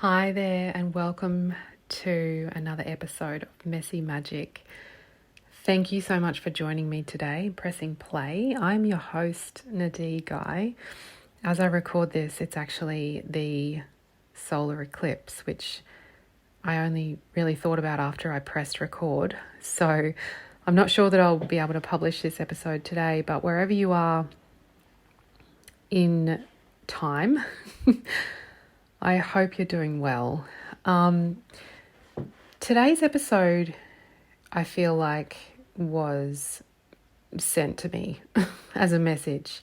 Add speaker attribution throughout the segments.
Speaker 1: Hi there, and welcome to another episode of Messy Magic. Thank you so much for joining me today, pressing play. I'm your host, Nadee Guy. As I record this, it's actually the solar eclipse, which I only really thought about after I pressed record. So I'm not sure that I'll be able to publish this episode today, but wherever you are in time, I hope you're doing well. Today's episode, I feel like, was sent to me as a message.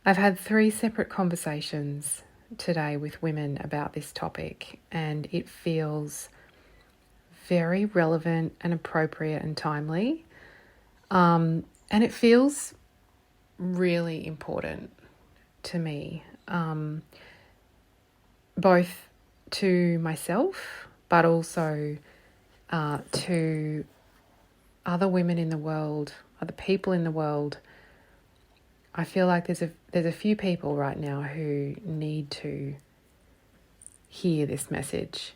Speaker 1: I've had 3 separate conversations today with women about this topic, and it feels very relevant and appropriate and timely. And it feels really important to me. Both to myself, but also to other women in the world, other people in the world. I feel like there's a few people right now who need to hear this message.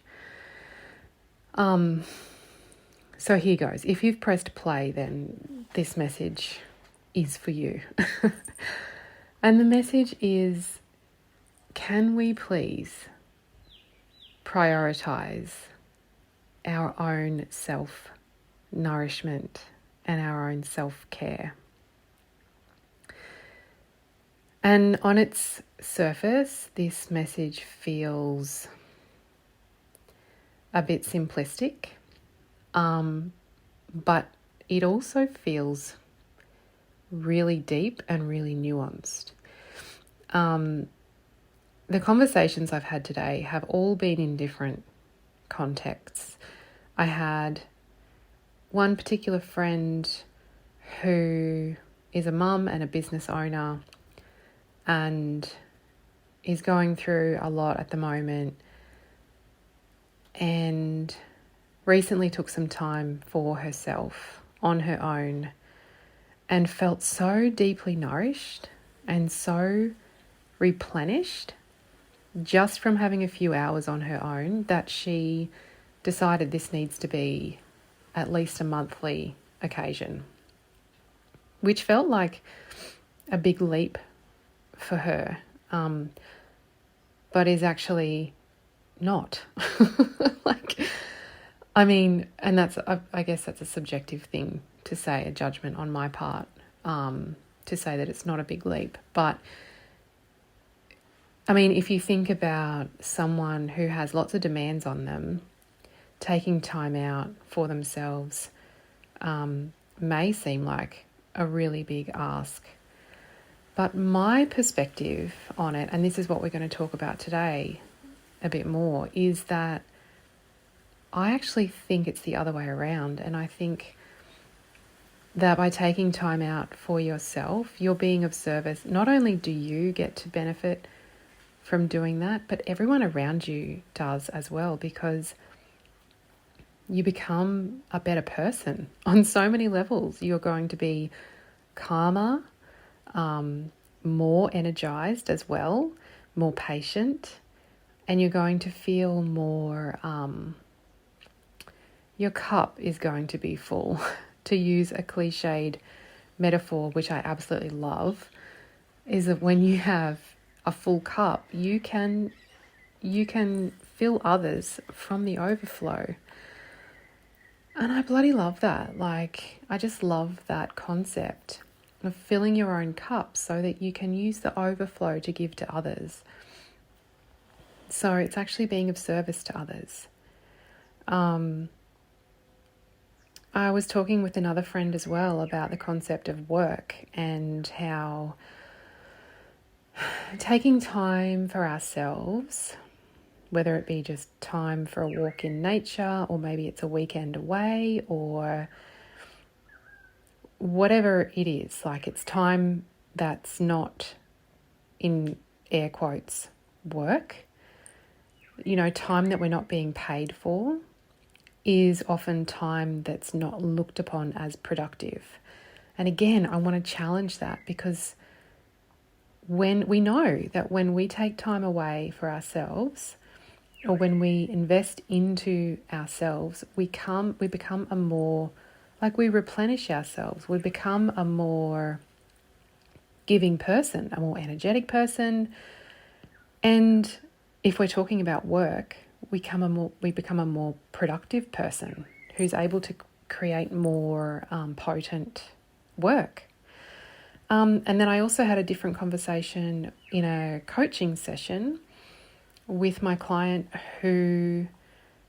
Speaker 1: So here goes. If you've pressed play, then this message is for you. And the message is, can we please prioritize our own self-nourishment and our own self-care? And on its surface, this message feels a bit simplistic, but it also feels really deep and really nuanced. The conversations I've had today have all been in different contexts. I had one particular friend who is a mum and a business owner and is going through a lot at the moment, and recently took some time for herself on her own and felt so deeply nourished and so replenished just from having a few hours on her own that she decided this needs to be at least a monthly occasion, which felt like a big leap for her, but is actually not. And I guess that's a subjective thing to say, a judgment on my part, to say that it's not a big leap. But if you think about someone who has lots of demands on them, taking time out for themselves may seem like a really big ask. But my perspective on it, and this is what we're going to talk about today a bit more, is that I actually think it's the other way around. And I think that by taking time out for yourself, you're being of service. Not only do you get to benefit from doing that, but everyone around you does as well, because you become a better person on so many levels. You're going to be calmer, more energized as well, more patient, and you're going to feel more, your cup is going to be full. To use a cliched metaphor, which I absolutely love, is that when you have a full cup, you can fill others from the overflow. And I bloody love that. I just love that concept of filling your own cup so that you can use the overflow to give to others. So it's actually being of service to others. I was talking with another friend as well about the concept of work and how taking time for ourselves, whether it be just time for a walk in nature, or maybe it's a weekend away, or whatever it is, it's time that's not, in air quotes, work, time that we're not being paid for, is often time that's not looked upon as productive. And again, I want to challenge that, because when we know that when we take time away for ourselves, or when we invest into ourselves, we become a more, like, we replenish ourselves. We become a more giving person, a more energetic person. And if we're talking about work, we become a more productive person who's able to create more potent work. And then I also had a different conversation in a coaching session with my client who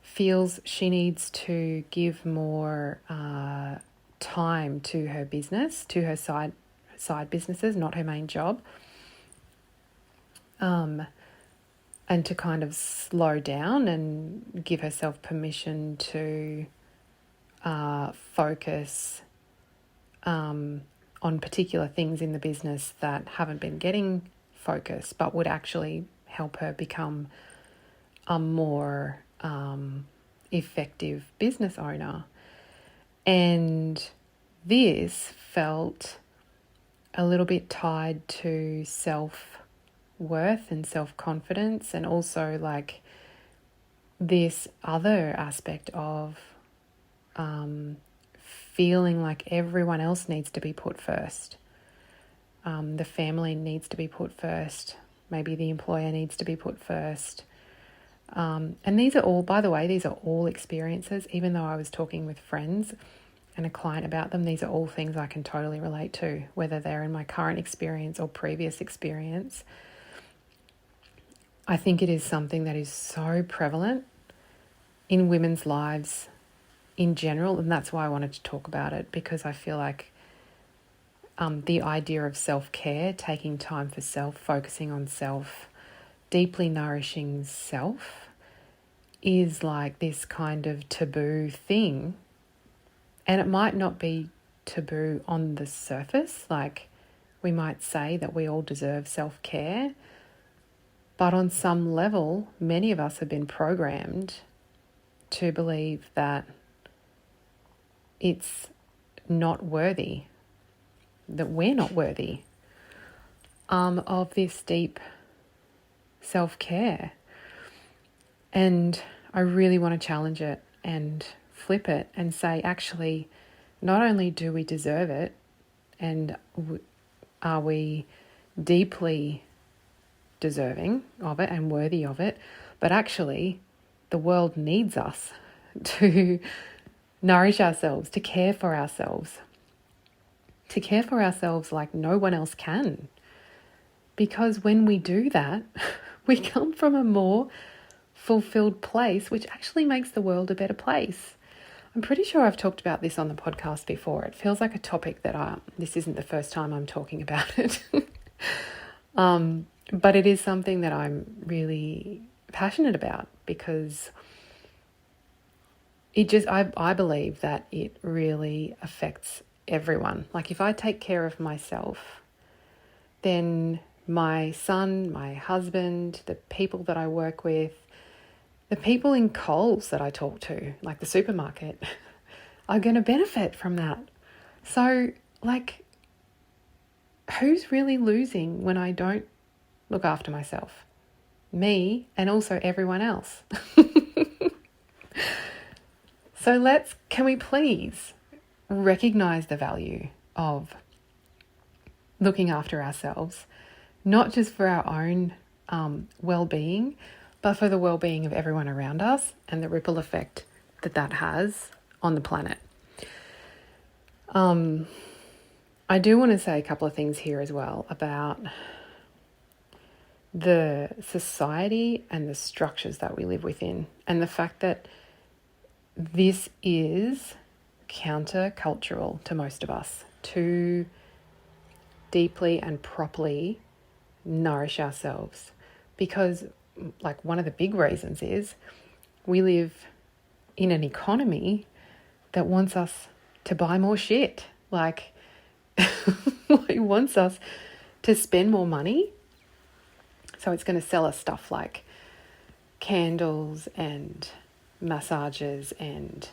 Speaker 1: feels she needs to give more time to her business, to her side businesses, not her main job, and to kind of slow down and give herself permission to focus on particular things in the business that haven't been getting focus, but would actually help her become a more effective business owner. And this felt a little bit tied to self-worth and self-confidence, and also like this other aspect of feeling like everyone else needs to be put first. The family needs to be put first. Maybe the employer needs to be put first. And these are all, by the way, these are all experiences. Even though I was talking with friends and a client about them, these are all things I can totally relate to, whether they're in my current experience or previous experience. I think it is something that is so prevalent in women's lives in general, and that's why I wanted to talk about it, because I feel like the idea of self-care, taking time for self, focusing on self, deeply nourishing self, is like this kind of taboo thing. And it might not be taboo on the surface, like we might say that we all deserve self-care, but on some level, many of us have been programmed to believe that it's not worthy, that we're not worthy of this deep self-care. And I really want to challenge it and flip it and say, actually, not only do we deserve it and are we deeply deserving of it and worthy of it, but actually the world needs us to nourish ourselves, to care for ourselves like no one else can. Because when we do that, we come from a more fulfilled place, which actually makes the world a better place. I'm pretty sure I've talked about this on the podcast before. It feels like a topic that this isn't the first time I'm talking about it. But it is something that I'm really passionate about, because I believe that it really affects everyone. Like if I take care of myself, then my son, my husband, the people that I work with, the people in Coles that I talk to, like the supermarket, are going to benefit from that. So, like, who's really losing when I don't look after myself? Me, and also everyone else. So can we please recognize the value of looking after ourselves, not just for our own well-being, but for the well-being of everyone around us and the ripple effect that has on the planet. I do want to say a couple of things here as well about the society and the structures that we live within, and the fact that this is counter-cultural to most of us, to deeply and properly nourish ourselves. Because, like, one of the big reasons is we live in an economy that wants us to buy more shit. Like, it wants us to spend more money. So it's going to sell us stuff like candles and massages and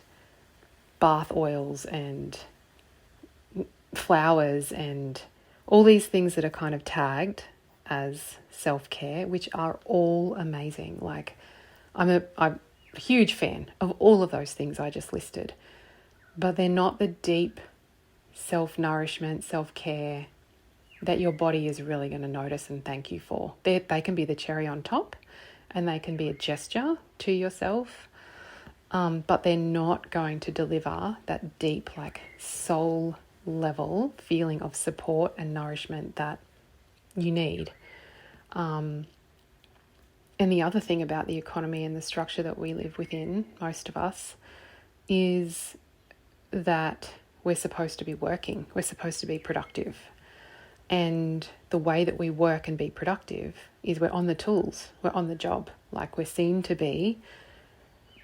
Speaker 1: bath oils and flowers and all these things that are kind of tagged as self-care, which are all amazing. Like, I'm a huge fan of all of those things I just listed, but they're not the deep self-nourishment, self-care that your body is really going to notice and thank you for. They can be the cherry on top, and they can be a gesture to yourself, but they're not going to deliver that deep, like soul level feeling of support and nourishment that you need. And the other thing about the economy and the structure that we live within, most of us, is that we're supposed to be working. We're supposed to be productive. And the way that we work and be productive is we're on the tools, we're on the job. Like, we're seen to be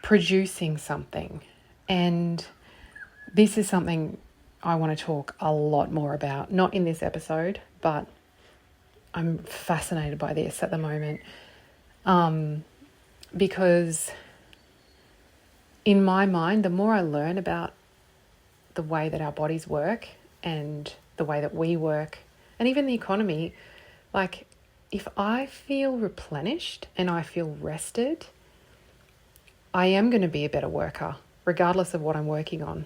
Speaker 1: producing something. And this is something I want to talk a lot more about. Not in this episode, but I'm fascinated by this at the moment. Because in my mind, the more I learn about the way that our bodies work and the way that we work, and even the economy, like, if I feel replenished and I feel rested, I am going to be a better worker, regardless of what I'm working on.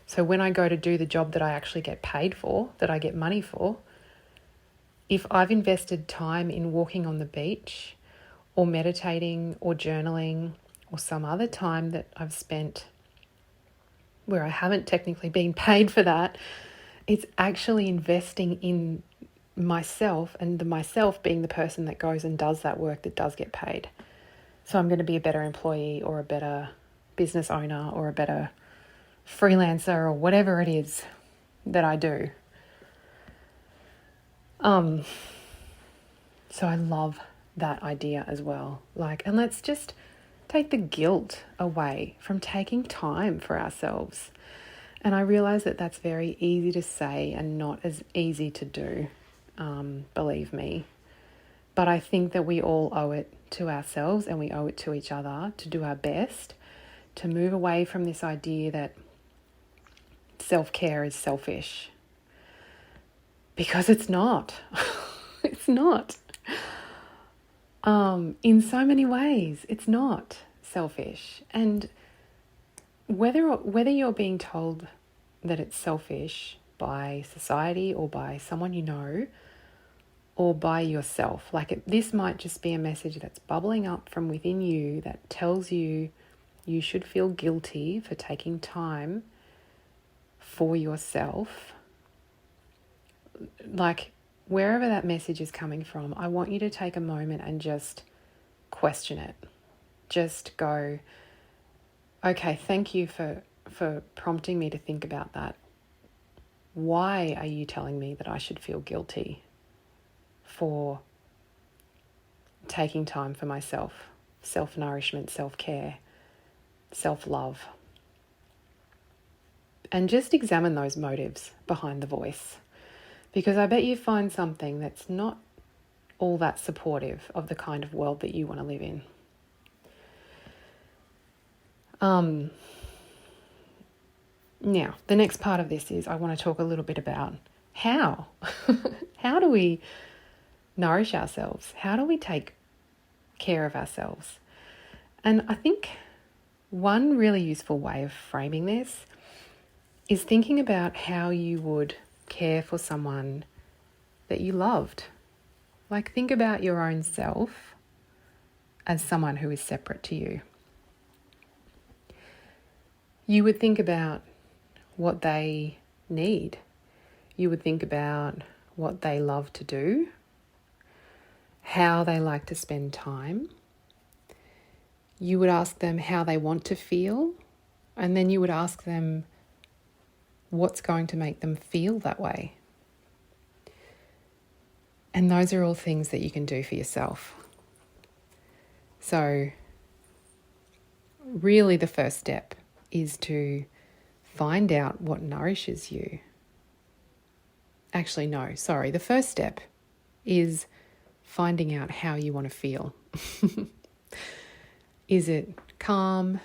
Speaker 1: So when I go to do the job that I actually get paid for, that I get money for, if I've invested time in walking on the beach or meditating or journaling or some other time that I've spent where I haven't technically been paid for that, it's actually investing in myself, and the myself being the person that goes and does that work that does get paid. So I'm going to be a better employee or a better business owner or a better freelancer or whatever it is that I do. So I love that idea as well. Like, and let's just take the guilt away from taking time for ourselves. And I realize that that's very easy to say and not as easy to do, believe me. But I think that we all owe it to ourselves, and we owe it to each other to do our best to move away from this idea that self-care is selfish. Because it's not. It's not. In so many ways, it's not selfish. And whether you're being told that it's selfish by society or by someone you know, or by yourself, like this might just be a message that's bubbling up from within you that tells you you should feel guilty for taking time for yourself. Like, wherever that message is coming from, I want you to take a moment and just question it. Just go, okay, thank you for prompting me to think about that. Why are you telling me that I should feel guilty for taking time for myself? Self-nourishment, self-care, self-love. And just examine those motives behind the voice. Because I bet you find something that's not all that supportive of the kind of world that you want to live in. Now, the next part of this is I want to talk a little bit about how. How do we nourish ourselves? How do we take care of ourselves? And I think one really useful way of framing this is thinking about how you would care for someone that you loved. Like, think about your own self as someone who is separate to you. You would think about what they need. You would think about what they love to do, how they like to spend time. You would ask them how they want to feel, and then you would ask them what's going to make them feel that way. And those are all things that you can do for yourself. So really the first step is to find out what nourishes you. Actually, no, sorry. The first step is finding out how you want to feel. Is it calm?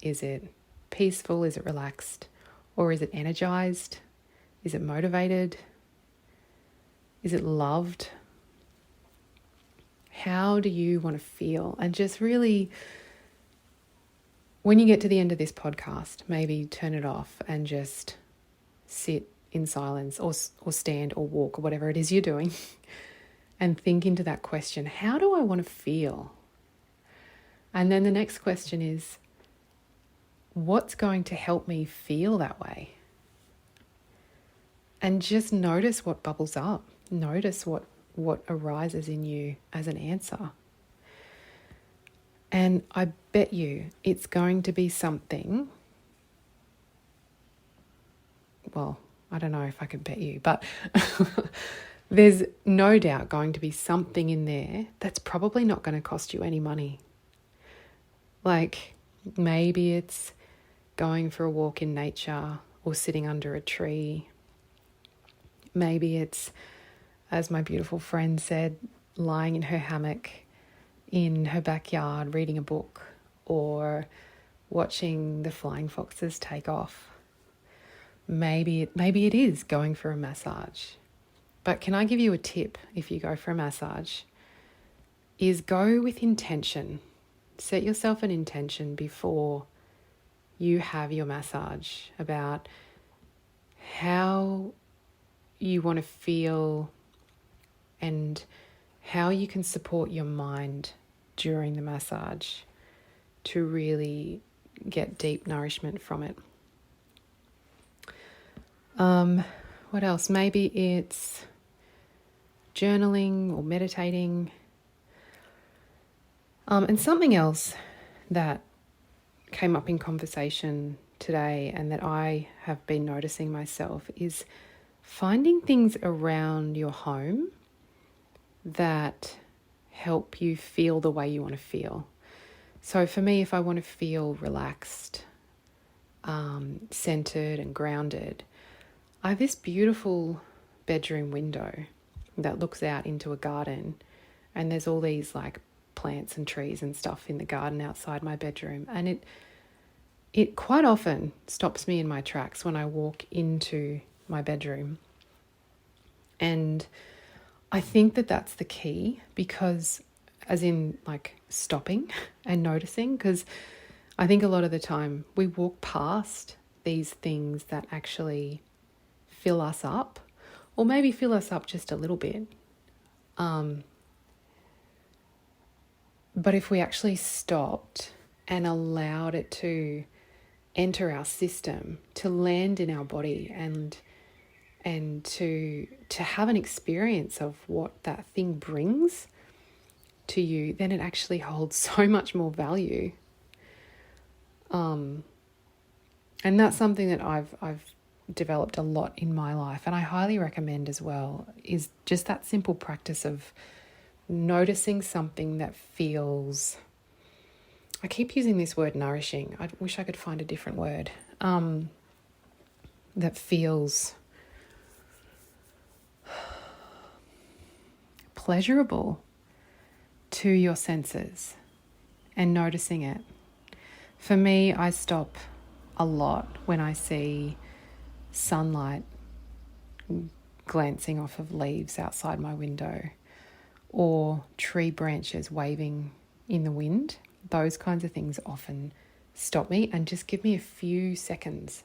Speaker 1: Is it peaceful? Is it relaxed? Or is it energized? Is it motivated? Is it loved? How do you want to feel? And just really, when you get to the end of this podcast, maybe turn it off and just sit in silence or stand or walk or whatever it is you're doing and think into that question, how do I want to feel? And then the next question is, what's going to help me feel that way? And just notice what bubbles up. Notice what arises in you as an answer. And I bet you it's going to be something, well, I don't know if I can bet you, but there's no doubt going to be something in there that's probably not going to cost you any money. Like maybe it's going for a walk in nature or sitting under a tree. Maybe it's, as my beautiful friend said, lying in her hammock in her backyard reading a book or watching the flying foxes take off. Maybe it is going for a massage. But can I give you a tip if you go for a massage? Is go with intention. Set yourself an intention before you have your massage about how you want to feel and how you can support your mind during the massage to really get deep nourishment from it. What else? Maybe it's journaling or meditating. And something else that came up in conversation today and that I have been noticing myself is finding things around your home that help you feel the way you want to feel. So for me, if I want to feel relaxed, centered and grounded, I have this beautiful bedroom window that looks out into a garden, and there's all these like plants and trees and stuff in the garden outside my bedroom, and it quite often stops me in my tracks when I walk into my bedroom. And I think that that's the key, because as in like stopping and noticing, because I think a lot of the time we walk past these things that actually fill us up, or maybe fill us up just a little bit. But if we actually stopped and allowed it to enter our system, to land in our body and to have an experience of what that thing brings to you, then it actually holds so much more value. And that's something that I've developed a lot in my life, and I highly recommend as well, is just that simple practice of noticing something that feels, I keep using this word nourishing, I wish I could find a different word, that feels pleasurable to your senses, and noticing it. For me, I stop a lot when I see sunlight glancing off of leaves outside my window, or tree branches waving in the wind. Those kinds of things often stop me and just give me a few seconds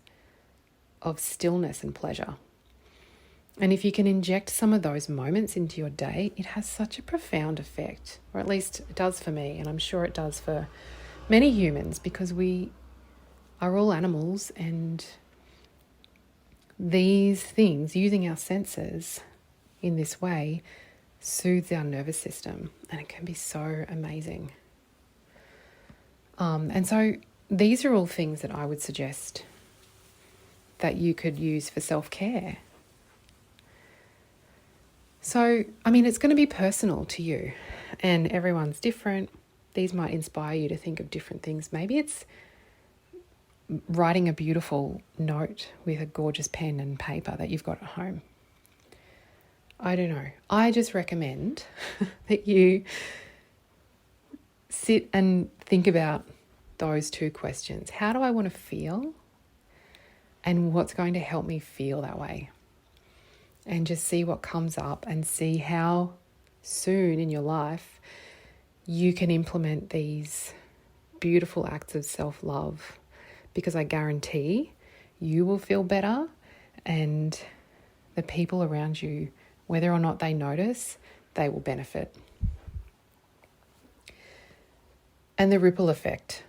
Speaker 1: of stillness and pleasure. And if you can inject some of those moments into your day, it has such a profound effect, or at least it does for me, and I'm sure it does for many humans, because we are all animals, and these things, using our senses in this way, soothes our nervous system, and it can be so amazing. And so these are all things that I would suggest that you could use for self-care. So, I mean, it's going to be personal to you, and everyone's different. These might inspire you to think of different things. Maybe it's writing a beautiful note with a gorgeous pen and paper that you've got at home. I don't know. I just recommend that you sit and think about those two questions. How do I want to feel? And what's going to help me feel that way? And just see what comes up, and see how soon in your life you can implement these beautiful acts of self-love, because I guarantee you will feel better, and the people around you, whether or not they notice, they will benefit. And the ripple effect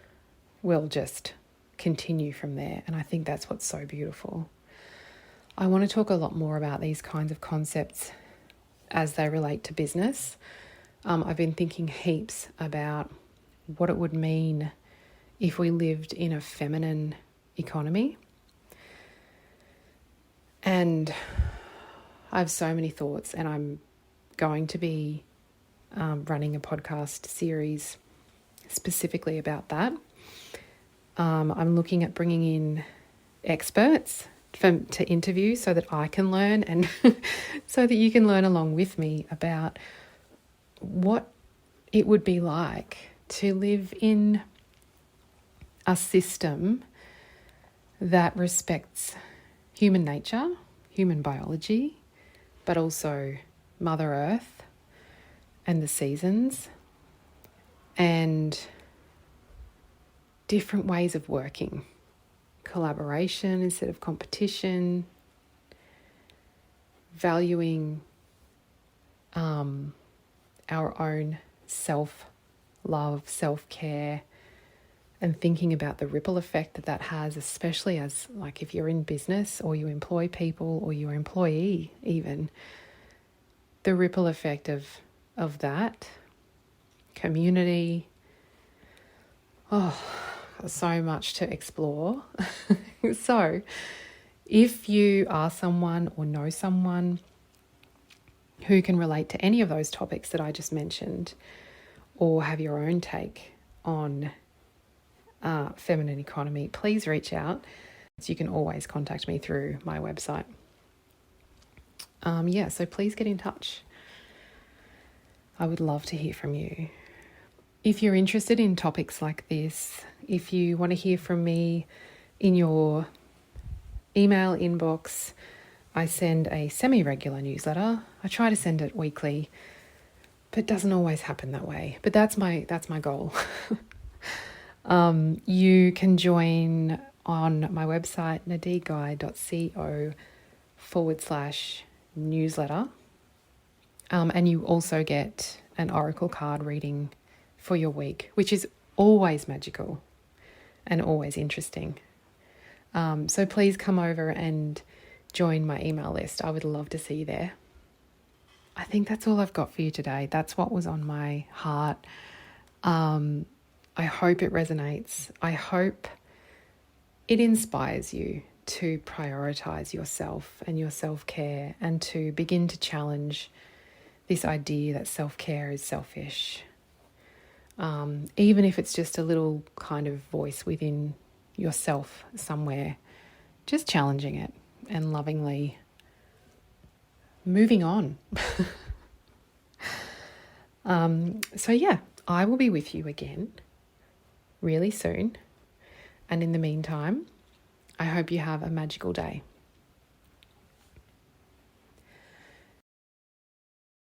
Speaker 1: will just continue from there. And I think that's what's so beautiful. I want to talk a lot more about these kinds of concepts as they relate to business. I've been thinking heaps about what it would mean if we lived in a feminine economy. And I have so many thoughts, and I'm going to be running a podcast series specifically about that. I'm looking at bringing in experts to interview so that I can learn, and so that you can learn along with me about what it would be like to live in a system that respects human nature, human biology, but also Mother Earth and the seasons, and different ways of working. Collaboration instead of competition, valuing our own self-love, self-care, and thinking about the ripple effect that that has, especially as, like, if you're in business or you employ people or you're an employee even, the ripple effect of that community. Oh, so much to explore. So if you are someone or know someone who can relate to any of those topics that I just mentioned, or have your own take on feminine economy, please reach out. So you can always contact me through my website. So please get in touch. I would love to hear from you. If you're interested in topics like this, if you want to hear from me in your email inbox, I send a semi-regular newsletter. I try to send it weekly, but it doesn't always happen that way. But that's my goal. You can join on my website, nadineguy.co/newsletter. And you also get an oracle card reading for your week, which is always magical and always interesting. So please come over and join my email list. I would love to see you there. I think that's all I've got for you today. That's what was on my heart. I hope it resonates. I hope it inspires you to prioritize yourself and your self-care, and to begin to challenge this idea that self-care is selfish. Even if it's just a little kind of voice within yourself somewhere, just challenging it and lovingly moving on. I will be with you again really soon. And in the meantime, I hope you have a magical day.